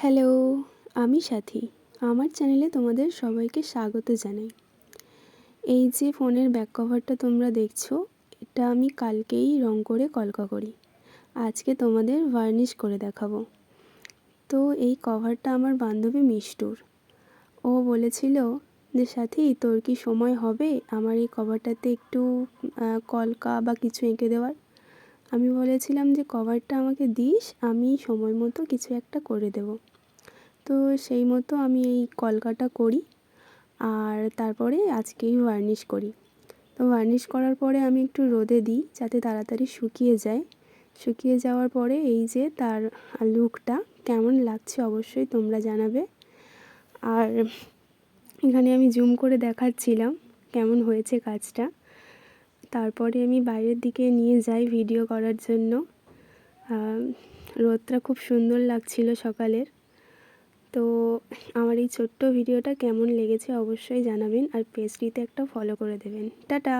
Hello, আমি সাথী। আমার চ্যানেলে তোমাদের সবাইকে স্বাগত জানাই। এই যে ফোনের ব্যাক কভারটা তোমরা দেখছো, এটা আমি কালকেই রং করে কলকা করি। আজকে তোমাদের ভার্নিশ করে দেখাবো। তো এই কভারটা আমার বান্ধবী মিষ্টুর। ও বলেছিল যে সাথী, তোর কি সময় হবে আমার এই কভারটাতে একটু কলকা বা কিছু এঁকে দেওয়ার? আমি বলেছিলাম যে কভারটা আমাকে দিস, আমি সময় মতো কিছু একটা করে দেবো। তো সেই মতো আমি এই কলকাটা করি আর তারপরে আজকেই ভার্নিশ করি। তো ভার্নিশ করার পরে আমি একটু রোদে দিই যাতে তাড়াতাড়ি শুকিয়ে যায়। শুকিয়ে যাওয়ার পরে এই যে তার লুকটা কেমন লাগছে অবশ্যই তোমরা জানাবে। আর এখানে আমি জুম করে দেখাচ্ছিলাম কেমন হয়েছে কাজটা। তারপরে আমি বাইরের দিকে নিয়ে যাই ভিডিও করার জন্য। রোদটা খুব সুন্দর লাগছিল সকালের। তো আমার এই ছোট্ট ভিডিওটা কেমন লেগেছে অবশ্যই জানাবেন, আর পেজটিতে একটা ফলো করে দেবেন। টাটা।